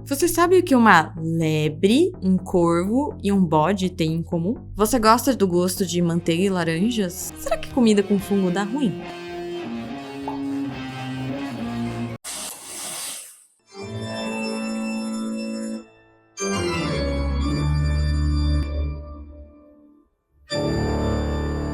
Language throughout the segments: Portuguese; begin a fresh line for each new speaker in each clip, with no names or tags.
Você sabe o que uma lebre, um corvo e um bode têm em comum? Você gosta do gosto de manteiga e laranjas? Será que comida com fungo dá ruim?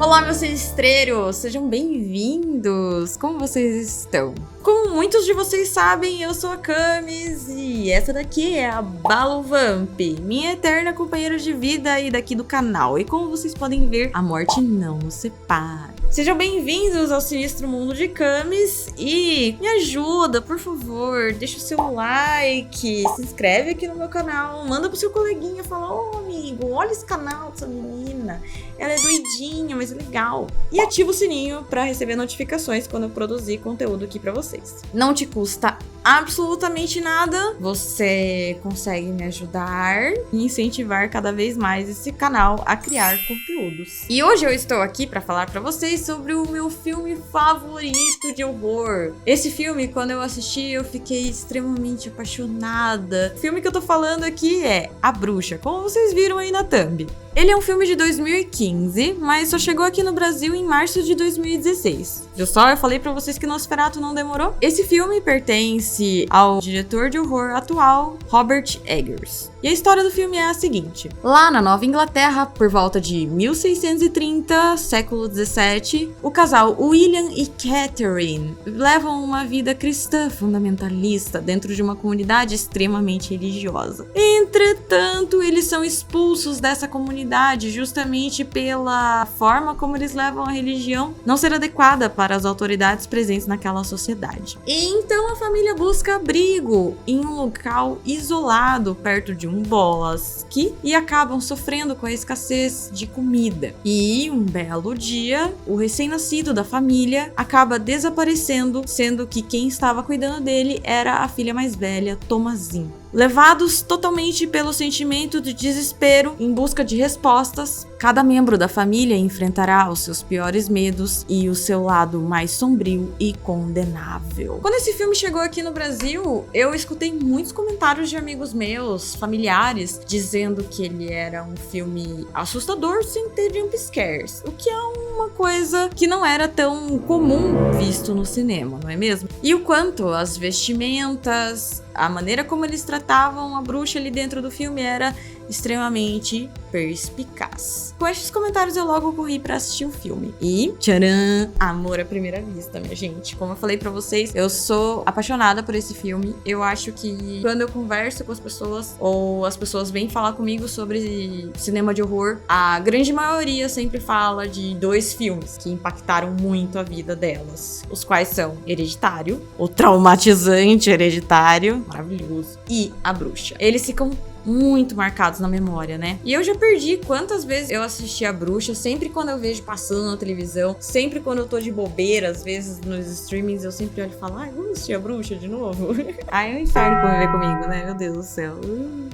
Olá, meus sinistreiros! Sejam bem-vindos! Como vocês estão? Como muitos de vocês sabem, eu sou a Camis e essa daqui é a Balovamp, minha eterna companheira de vida aí daqui do canal. E como vocês podem ver, a morte não nos separa. Sejam bem-vindos ao Sinistro Mundo de Camis e me ajuda, por favor, deixa o seu like, se inscreve aqui no meu canal, manda pro seu coleguinha, fala: ô amigo, olha esse canal dessa menina, ela é doidinha, mas é legal. E ativa o sininho pra receber notificações quando eu produzir conteúdo aqui pra vocês. Não te custa absolutamente nada, você consegue me ajudar e incentivar cada vez mais esse canal a criar conteúdos. E hoje eu estou aqui para falar para vocês sobre o meu filme favorito de horror. Esse filme, quando eu assisti, eu fiquei extremamente apaixonada. O filme que eu tô falando aqui é A Bruxa, como vocês viram aí na thumb. Ele é um filme de 2015, mas só chegou aqui no Brasil em março de 2016. Viu só? Eu falei pra vocês que Nosferatu não demorou. Esse filme pertence ao diretor de horror atual, Robert Eggers. E a história do filme é a seguinte. Lá na Nova Inglaterra, por volta de 1630, século 17, o casal William e Catherine levam uma vida cristã fundamentalista dentro de uma comunidade extremamente religiosa. Entretanto, eles são expulsos dessa comunidade justamente pela forma como eles levam a religião não ser adequada para as autoridades presentes naquela sociedade. E então a família busca abrigo em um local isolado perto de um bosque e acabam sofrendo com a escassez de comida. E um belo dia, o recém-nascido da família acaba desaparecendo, sendo que quem estava cuidando dele era a filha mais velha, Thomasine. Levados totalmente pelo sentimento de desespero em busca de respostas, cada membro da família enfrentará os seus piores medos e o seu lado mais sombrio e condenável. Quando esse filme chegou aqui no Brasil, eu escutei muitos comentários de amigos meus, familiares, dizendo que ele era um filme assustador sem ter jumpscares, o que é uma coisa que não era tão comum visto no cinema, não é mesmo? E o quanto as vestimentas, a maneira como eles tratavam a bruxa ali dentro do filme era extremamente perspicaz. Com estes comentários eu logo corri pra assistir o filme. E, tcharam! Amor à primeira vista, minha gente. Como eu falei pra vocês, eu sou apaixonada por esse filme. Eu acho que quando eu converso com as pessoas, ou as pessoas vêm falar comigo sobre cinema de horror, a grande maioria sempre fala de dois filmes que impactaram muito a vida delas. Os quais são Hereditário, o traumatizante Hereditário, maravilhoso, e A Bruxa. Eles ficam muito marcados na memória, né? E eu já perdi quantas vezes eu assisti A Bruxa, sempre quando eu vejo passando na televisão, sempre quando eu tô de bobeira, às vezes nos streamings, eu sempre olho e falo: ai, vamos assistir A Bruxa de novo? Ai, é um inferno conviver comigo, né? Meu Deus do céu.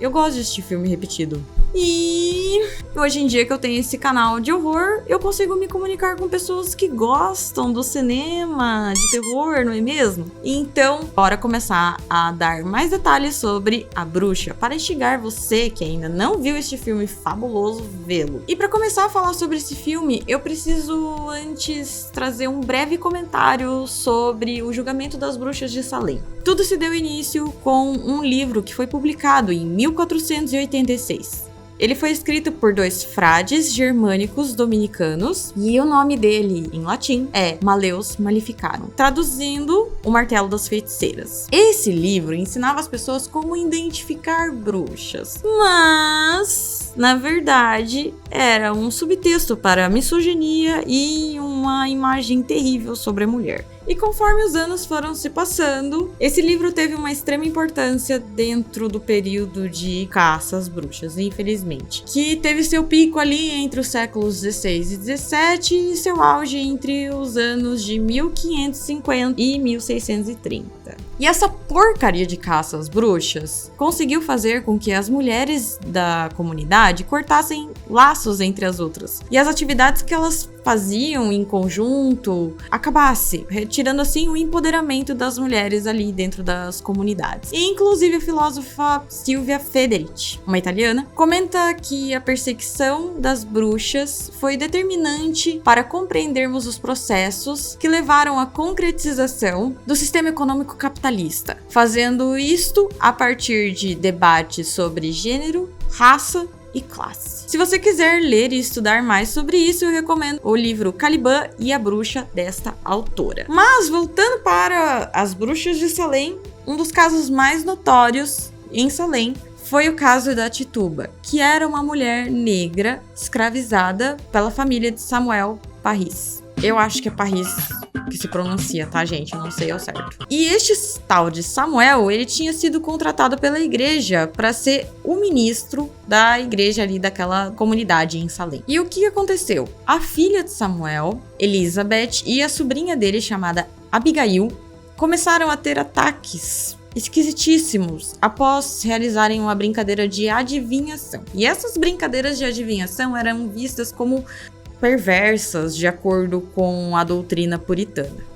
Eu gosto de assistir filme repetido. E hoje em dia que eu tenho esse canal de horror, eu consigo me comunicar com pessoas que gostam do cinema, de terror, não é mesmo? Então, bora começar a dar mais detalhes sobre A Bruxa, para instigar você que ainda não viu este filme fabuloso, vê-lo. E para começar a falar sobre esse filme, eu preciso antes trazer um breve comentário sobre o julgamento das bruxas de Salem. Tudo se deu início com um livro que foi publicado em 1486. Ele foi escrito por dois frades germânicos dominicanos e o nome dele, em latim, é Maleus Maleficarum, traduzindo O Martelo das Feiticeiras. Esse livro ensinava as pessoas como identificar bruxas, mas, na verdade, era um subtexto para a misoginia e uma imagem terrível sobre a mulher. E conforme os anos foram se passando, esse livro teve uma extrema importância dentro do período de caça às bruxas, infelizmente. Que teve seu pico ali entre os séculos 16 e 17 e seu auge entre os anos de 1550 e 1630. E essa porcaria de caça às bruxas conseguiu fazer com que as mulheres da comunidade cortassem laços entre as outras. E as atividades que elas faziam em conjunto acabasse, retirando assim o empoderamento das mulheres ali dentro das comunidades. E inclusive a filósofa Silvia Federici, uma italiana, comenta que a perseguição das bruxas foi determinante para compreendermos os processos que levaram à concretização do sistema econômico capitalista, fazendo isto a partir de debates sobre gênero, raça e classe. Se você quiser ler e estudar mais sobre isso, eu recomendo o livro Caliban e a Bruxa, desta autora. Mas, voltando para as bruxas de Salem, um dos casos mais notórios em Salem foi o caso da Tituba, que era uma mulher negra escravizada pela família de Samuel Parris. Eu acho que é Parris que se pronuncia, tá, gente? Eu não sei ao certo. E este tal de Samuel, ele tinha sido contratado pela igreja para ser o ministro da igreja ali daquela comunidade em Salem. E o que aconteceu? A filha de Samuel, Elizabeth, e a sobrinha dele, chamada Abigail, começaram a ter ataques esquisitíssimos após realizarem uma brincadeira de adivinhação. E essas brincadeiras de adivinhação eram vistas como perversas de acordo com a doutrina puritana.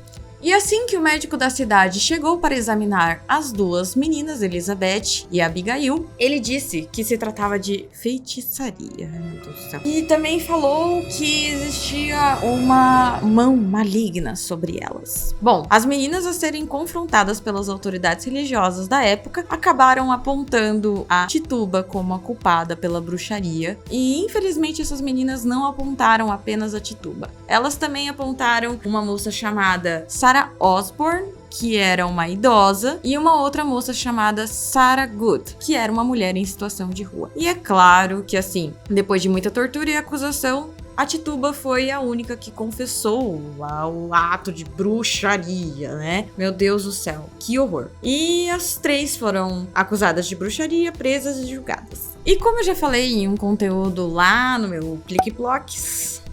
E assim que o médico da cidade chegou para examinar as duas meninas, Elizabeth e Abigail, ele disse que se tratava de feitiçaria. Meu Deus do céu. E também falou que existia uma mão maligna sobre elas. Bom, as meninas a serem confrontadas pelas autoridades religiosas da época acabaram apontando a Tituba como a culpada pela bruxaria. E infelizmente essas meninas não apontaram apenas a Tituba. Elas também apontaram uma moça chamada Sarah Osborne, que era uma idosa, e uma outra moça chamada Sarah Good, que era uma mulher em situação de rua. E é claro que, assim, depois de muita tortura e acusação, a Tituba foi a única que confessou o ato de bruxaria, né? Meu Deus do céu, que horror. E as três foram acusadas de bruxaria, presas e julgadas. E como eu já falei em um conteúdo lá no meu Plique-Ploques,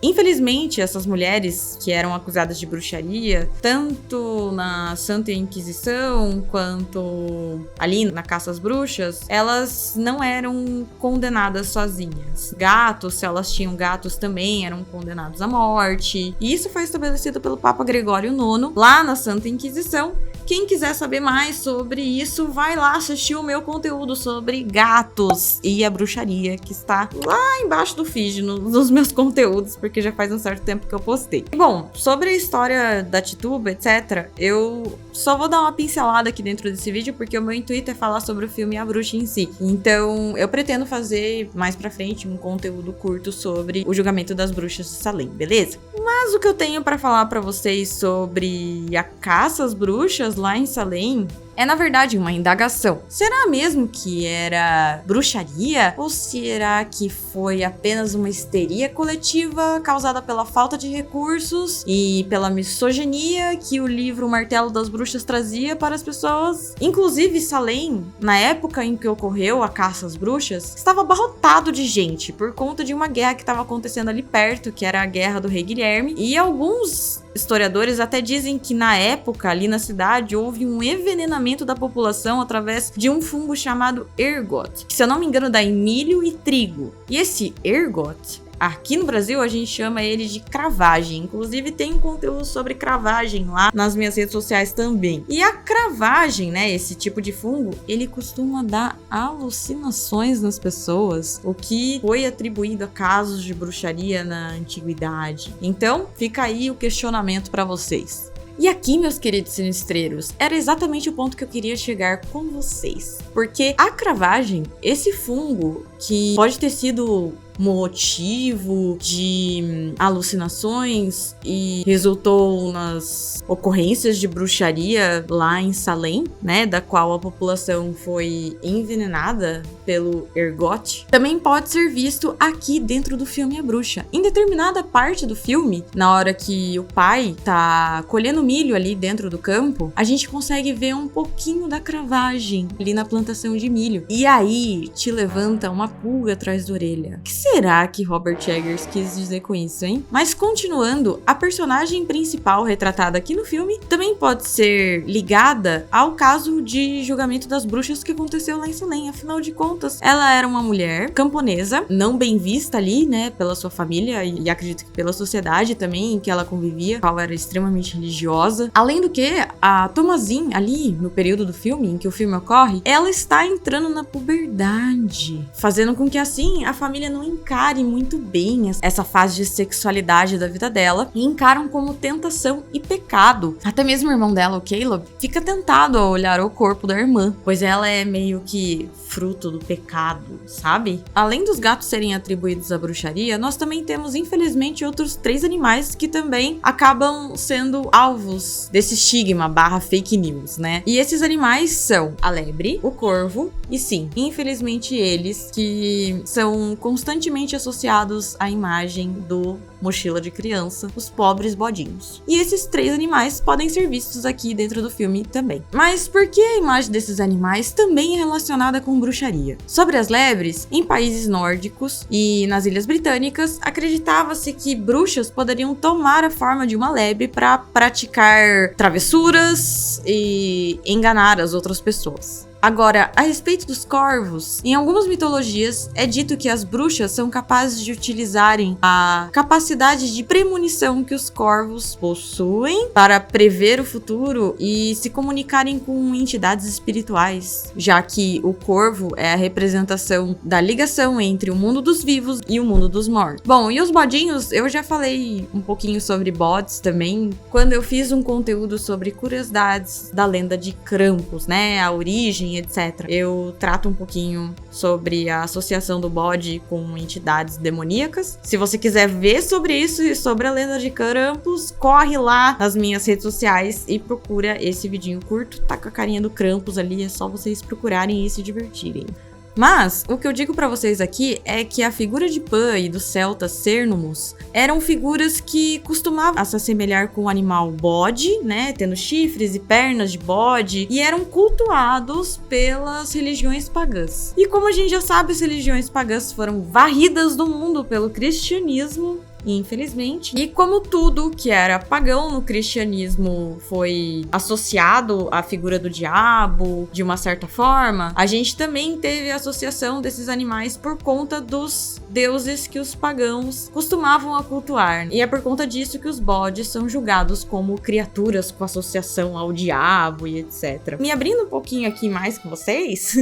infelizmente, essas mulheres que eram acusadas de bruxaria, tanto na Santa Inquisição quanto ali na caça às bruxas, elas não eram condenadas sozinhas. Gatos, se elas tinham gatos também, eram condenados à morte. E isso foi estabelecido pelo Papa Gregório IX, lá na Santa Inquisição. Quem quiser saber mais sobre isso, vai lá assistir o meu conteúdo sobre gatos e a bruxaria, que está lá embaixo do feed, nos meus conteúdos, porque já faz um certo tempo que eu postei. Bom, sobre a história da Tituba, etc., eu só vou dar uma pincelada aqui dentro desse vídeo, porque o meu intuito é falar sobre o filme A Bruxa em si. Então, eu pretendo fazer mais pra frente um conteúdo curto sobre o julgamento das bruxas de Salem, beleza? Mas o que eu tenho pra falar pra vocês sobre a caça às bruxas lá em Salem é, na verdade, uma indagação. Será mesmo que era bruxaria? Ou será que foi apenas uma histeria coletiva causada pela falta de recursos e pela misoginia que o livro Martelo das Bruxas trazia para as pessoas? Inclusive, Salem, na época em que ocorreu a caça às bruxas, estava abarrotado de gente por conta de uma guerra que estava acontecendo ali perto, que era a Guerra do Rei Guilherme, e alguns historiadores até dizem que na época, ali na cidade, houve um envenenamento da população através de um fungo chamado ergot, que, se eu não me engano, dá em milho e trigo. E esse ergot, aqui no Brasil, a gente chama ele de cravagem. Inclusive, tem um conteúdo sobre cravagem lá nas minhas redes sociais também. E a cravagem, né, esse tipo de fungo, ele costuma dar alucinações nas pessoas, o que foi atribuído a casos de bruxaria na antiguidade. Então, fica aí o questionamento para vocês. E aqui, meus queridos sinistreiros, era exatamente o ponto que eu queria chegar com vocês. Porque a cravagem, esse fungo que pode ter sido motivo de alucinações e resultou nas ocorrências de bruxaria lá em Salem, né, da qual a população foi envenenada pelo ergot, também pode ser visto aqui dentro do filme A Bruxa. Em determinada parte do filme, na hora que o pai tá colhendo milho ali dentro do campo, a gente consegue ver um pouquinho da cravagem ali na plantação de milho. E aí te levanta uma pulga atrás da orelha. O que será que Robert Eggers quis dizer com isso, hein? Mas continuando, a personagem principal retratada aqui no filme também pode ser ligada ao caso de julgamento das bruxas que aconteceu lá em Salem. Afinal de contas, ela era uma mulher camponesa, não bem vista ali, né, pela sua família e acredito que pela sociedade também em que ela convivia, a qual era extremamente religiosa. Além do que, a Thomasine, ali no período do filme, em que o filme ocorre, ela está entrando na puberdade, fazendo com que assim a família não encare muito bem essa fase de sexualidade da vida dela e encaram como tentação e pecado. Até mesmo o irmão dela, o Caleb, fica tentado a olhar o corpo da irmã, pois ela é meio que fruto do pecado, sabe? Além dos gatos serem atribuídos à bruxaria, nós também temos, infelizmente, outros 3 animais que também acabam sendo alvos desse estigma / fake news, né? E esses animais são a lebre, o corvo e sim, infelizmente eles que são constantemente associados à imagem do mochila de criança, os pobres bodinhos. E esses 3 animais podem ser vistos aqui dentro do filme também. Mas por que a imagem desses animais também é relacionada com bruxaria? Sobre as lebres, em países nórdicos e nas Ilhas Britânicas, acreditava-se que bruxas poderiam tomar a forma de uma lebre para praticar travessuras e enganar as outras pessoas. Agora, a respeito dos corvos, em algumas mitologias é dito que as bruxas são capazes de utilizarem a capacidade de premonição que os corvos possuem para prever o futuro e se comunicarem com entidades espirituais, já que o corvo é a representação da ligação entre o mundo dos vivos e o mundo dos mortos. Bom, e os bodinhos, eu já falei um pouquinho sobre bodes também, quando eu fiz um conteúdo sobre curiosidades da lenda de Krampus, né, a origem, etc. Eu trato um pouquinho sobre a associação do bode com entidades demoníacas. Se você quiser ver sobre isso e sobre a lenda de Krampus, corre lá nas minhas redes sociais e procura esse vidinho curto. Tá com a carinha do Krampus ali, é só vocês procurarem e se divertirem. Mas, o que eu digo pra vocês aqui é que a figura de Pan e do celta Cernunnos eram figuras que costumavam se assemelhar com o animal bode, né, tendo chifres e pernas de bode, e eram cultuados pelas religiões pagãs. E como a gente já sabe, as religiões pagãs foram varridas do mundo pelo cristianismo, infelizmente. E como tudo que era pagão no cristianismo foi associado à figura do diabo de uma certa forma, a gente também teve a associação desses animais por conta dos deuses que os pagãos costumavam a cultuar. E é por conta disso que os bodes são julgados como criaturas com associação ao diabo e etc. Me abrindo um pouquinho aqui mais com vocês,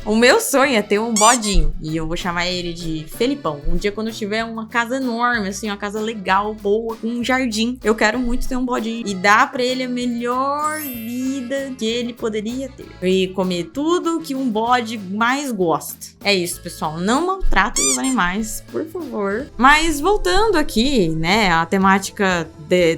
o meu sonho é ter um bodinho e eu vou chamar ele de Felipão. Um dia quando eu tiver uma casa enorme, assim, uma casa legal, boa, com um jardim, eu quero muito ter um bodinho e dar pra ele a melhor vida que ele poderia ter e comer tudo que um bode mais gosta. É isso, pessoal, não maltratem os animais, por favor. Mas voltando aqui, né, a temática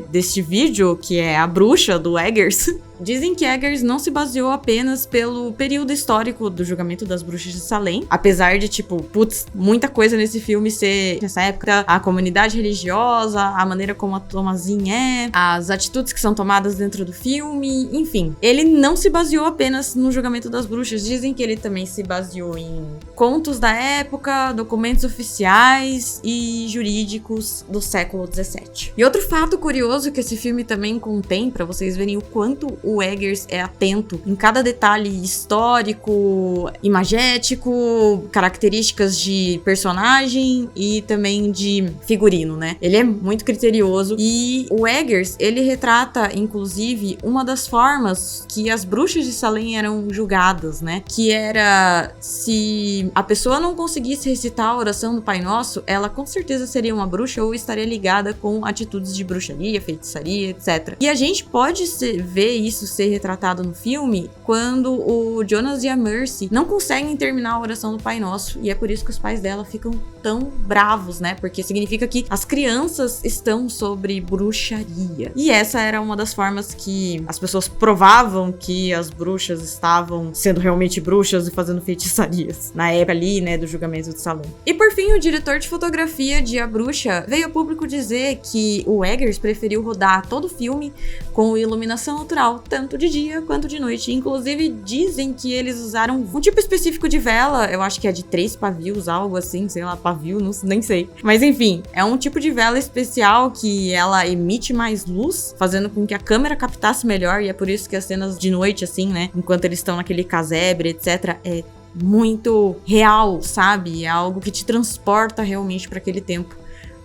deste vídeo, que é a bruxa do Eggers. Dizem que Eggers não se baseou apenas pelo período histórico do julgamento das bruxas de Salem, apesar de, tipo, putz, muita coisa nesse filme ser, nessa época, a comunidade religiosa, a maneira como a Thomasine é, as atitudes que são tomadas dentro do filme, enfim. Ele não se baseou apenas no julgamento das bruxas, dizem que ele também se baseou em contos da época, documentos oficiais e jurídicos do século XVII. E outro fato curioso que esse filme também contém, pra vocês verem o quanto o Eggers é atento em cada detalhe histórico, imagético, características de personagem e também de figurino, né? Ele é muito criterioso e o Eggers, ele retrata, inclusive, uma das formas que as bruxas de Salem eram julgadas, né? Que era, se a pessoa não conseguisse recitar a oração do Pai Nosso, ela com certeza seria uma bruxa ou estaria ligada com atitudes de bruxaria, feitiçaria, etc. E a gente pode ver isso ser retratado no filme quando o Jonas e a Mercy não conseguem terminar a oração do Pai Nosso, e é por isso que os pais dela ficam tão bravos, né? Porque significa que as crianças estão sobre bruxaria. E essa era uma das formas que as pessoas provavam que as bruxas estavam sendo realmente bruxas e fazendo feitiçarias na época ali, né, do julgamento de Salem. E por fim, o diretor de fotografia de A Bruxa veio ao público dizer que o Eggers preferiu rodar todo o filme com iluminação natural, tanto de dia quanto de noite. Inclusive, dizem que eles usaram um tipo específico de vela, eu acho que é de 3 pavios, algo assim, sei lá, pavio, não, nem sei. Mas enfim, é um tipo de vela especial que ela emite mais luz, fazendo com que a câmera captasse melhor, e é por isso que as cenas de noite, assim, né, enquanto eles estão naquele casebre, etc., é muito real, sabe? É algo que te transporta realmente para aquele tempo.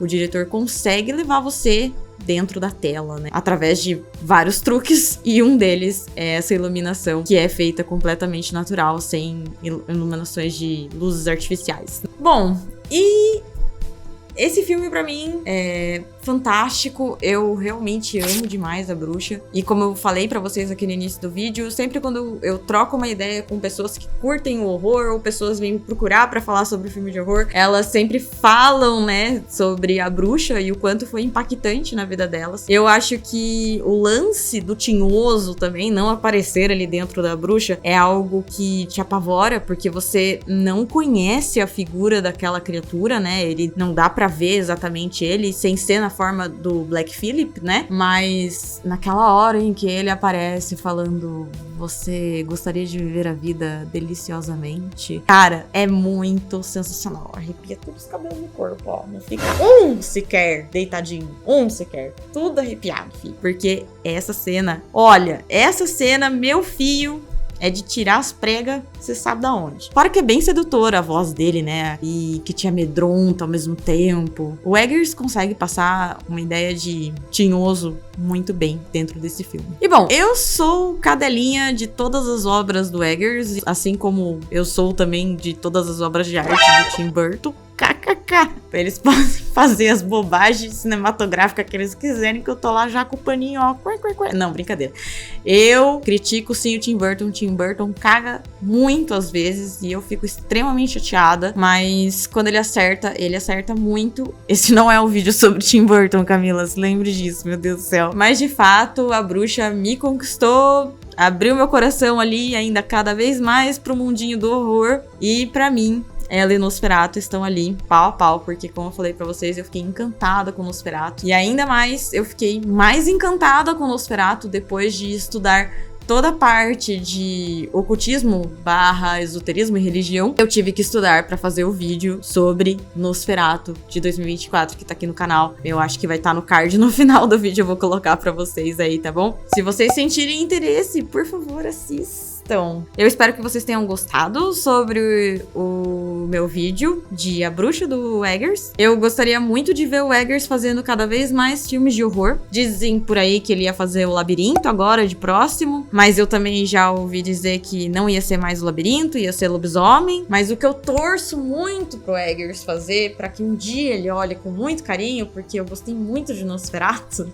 O diretor consegue levar você dentro da tela, né? Através de vários truques, e um deles é essa iluminação que é feita completamente natural, sem iluminações de luzes artificiais. Bom, e esse filme pra mim é fantástico, eu realmente amo demais A Bruxa, e como eu falei pra vocês aqui no início do vídeo, sempre quando eu troco uma ideia com pessoas que curtem o horror, ou pessoas vêm me procurar pra falar sobre filme de horror, elas sempre falam, né, sobre A Bruxa e o quanto foi impactante na vida delas. Eu acho que o lance do tinhoso também não aparecer ali dentro da bruxa é algo que te apavora, porque você não conhece a figura daquela criatura, né, ele não dá pra ver exatamente ele, sem ser na forma do Black Phillip, né? Mas naquela hora em que ele aparece falando: você gostaria de viver a vida deliciosamente? Cara, é muito sensacional. Arrepia todos os cabelos no corpo, ó. Não fica sequer deitadinho. Sequer. Tudo arrepiado, filho. Porque essa cena, olha, essa cena, meu filho, é de tirar as pregas, você sabe da onde. Fora que é bem sedutora a voz dele, né? E que te amedronta ao mesmo tempo. O Eggers consegue passar uma ideia de tinhoso muito bem dentro desse filme. E bom, eu sou cadelinha de todas as obras do Eggers, assim como eu sou também de todas as obras de arte do Tim Burton. KKK. Eles podem fazer as bobagens cinematográficas que eles quiserem, que eu tô lá já com o paninho, ó. Não, brincadeira. Eu critico sim o Tim Burton. O Tim Burton caga muito às vezes e eu fico extremamente chateada, mas quando ele acerta muito. Esse não é um vídeo sobre Tim Burton, Camila, se lembre disso, meu Deus do céu. Mas de fato, A Bruxa me conquistou, abriu meu coração ali ainda cada vez mais pro mundinho do horror, e pra mim ela e Nosferatu estão ali pau a pau, porque como eu falei pra vocês, eu fiquei encantada com Nosferatu, e ainda mais eu fiquei mais encantada com Nosferatu depois de estudar toda a parte de ocultismo / esoterismo e religião. Eu tive que estudar pra fazer o vídeo sobre Nosferatu de 2024, que tá aqui no canal. Eu acho que vai estar no card no final do vídeo, eu vou colocar pra vocês aí, tá bom? Se vocês sentirem interesse, por favor, assistam. Eu espero que vocês tenham gostado sobre o meu vídeo de A Bruxa do Eggers. Eu gostaria muito de ver o Eggers fazendo cada vez mais filmes de horror. Dizem por aí que ele ia fazer o Labirinto agora, de próximo, mas eu também já ouvi dizer que não ia ser mais o Labirinto, ia ser Lobisomem. Mas o que eu torço muito pro Eggers fazer, pra que um dia ele olhe com muito carinho, porque eu gostei muito de Nosferatu,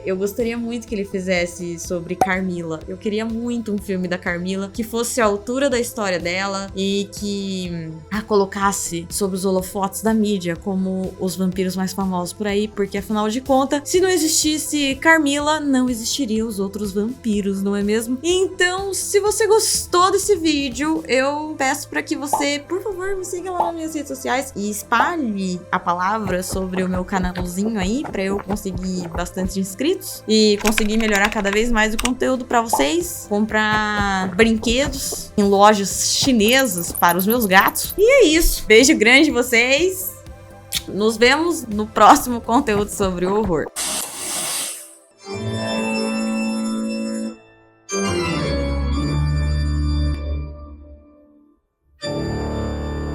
eu gostaria muito que ele fizesse sobre Carmila. Eu queria muito um filme da Carmila que fosse à altura da história dela e que a colocasse sob os holofotes da mídia como os vampiros mais famosos por aí, porque afinal de contas, se não existisse Carmila, não existiriam os outros vampiros, não é mesmo? Então, se você gostou desse vídeo, eu peço pra que você, por favor, me siga lá nas minhas redes sociais e espalhe a palavra sobre o meu canalzinho aí, pra eu conseguir bastante inscritos e conseguir melhorar cada vez mais o conteúdo pra vocês, comprar brinquedos em lojas chinesas para os meus gatos. E é isso. Beijo grande de vocês. Nos vemos no próximo conteúdo sobre o horror.